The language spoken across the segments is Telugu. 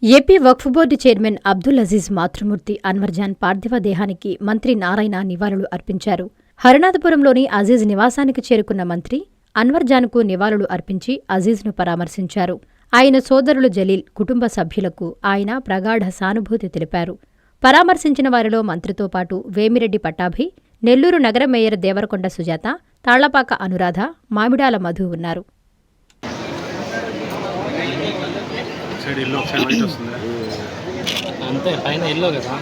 ఏపీ వక్ఫ్ బోర్డు చైర్మన్ అబ్దుల్ అజీజ్ మాతృమూర్తి అన్వర్జాన్ పార్థివ దేహానికి మంత్రి నారాయణ నివాళులు అర్పించారు. హరనాథపురంలోని అజీజ్ నివాసానికి చేరుకున్న మంత్రి అన్వర్జాన్కు నివాళులు అర్పించి అజీజ్ను పరామర్శించారు. ఆయన సోదరులు జలీల్ కుటుంబ సభ్యులకు ఆయన ప్రగాఢ సానుభూతి తెలిపారు. పరామర్శించిన వారిలో మంత్రితో పాటు వేమిరెడ్డి పట్టాభి, నెల్లూరు నగర మేయర్ దేవరకొండ సుజాత, తాళ్లపాక అనురాధ, మామిడాల మధు ఉన్నారు. అంతే పైన ఎల్లో కదా.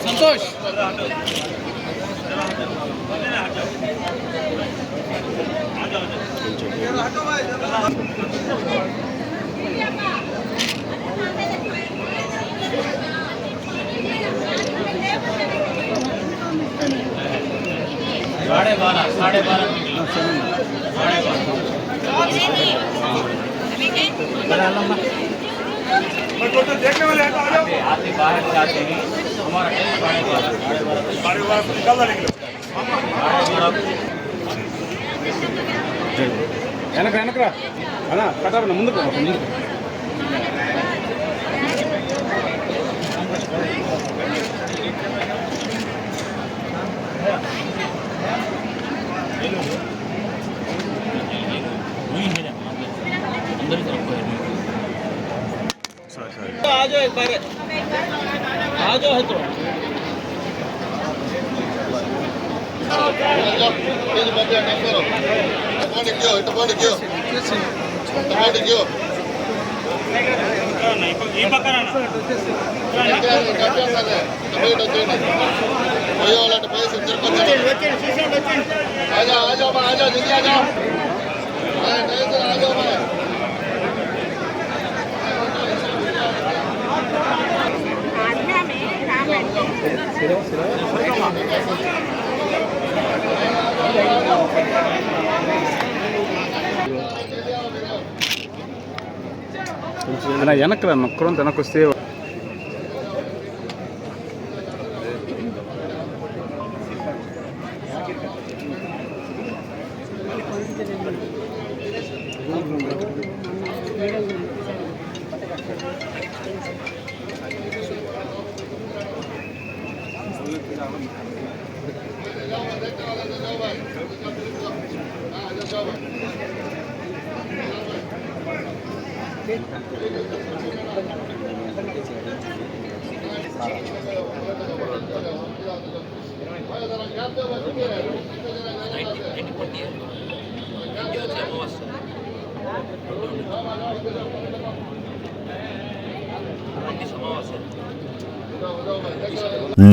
సంతోష్ देखने वाले आते बाहर जाते हैं हमारा వెనకరా అలా కట్టాలి ముందుకు आ जाओ एक बार आ जाओ है तो అలా వెనక్కి నొక్కడం వెనక్కి వస్తే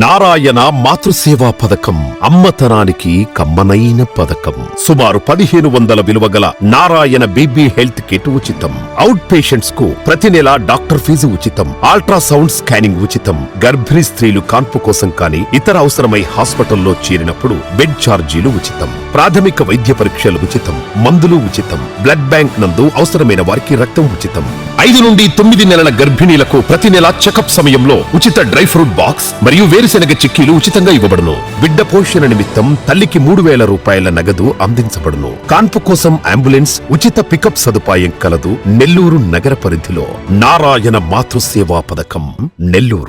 నారాయణ మాతృసేవా పథకం అమ్మతనానికి కమ్మనైన పథకం. సుమారు 1500 విలువగల నారాయణ బేబీ హెల్త్ కిట్ ఉచితం. అవుట్ పేషెంట్స్ కు ప్రతి నెల డాక్టర్ ఫీజు ఉచితం. అల్ట్రాసౌండ్ స్కానింగ్ ఉచితం. గర్భిణీ స్త్రీలు కాన్పు కోసం కానీ ఇతర అవసరమై హాస్పిటల్లో చేరినప్పుడు బెడ్ ఛార్జీలు ఉచితం. ప్రాథమిక వైద్య పరీక్షలు ఉచితం. మందులు ఉచితం. బ్లడ్ బ్యాంక్ నందు అవసరమైన వారికి రక్తం ఉచితం. 5 నుండి 9 నెలల గర్భిణీలకు ప్రతి నెల చెకప్ సమయంలో ఉచిత డ్రై ఫ్రూట్ బాక్స్ మరియు వేరుశెనగ చిక్కీలు ఉచితంగా ఇవ్వబడును. బిడ్డ పోషణ నిమిత్తం తల్లికి 3000 రూపాయల నగదు అందించబడును. కాన్పు కోసం అంబులెన్స్ ఉచిత పికప్ సదుపాయం కలదు. నెల్లూరు నగర పరిధిలో నారాయణ మాతృసేవా పథకం నెల్లూరు.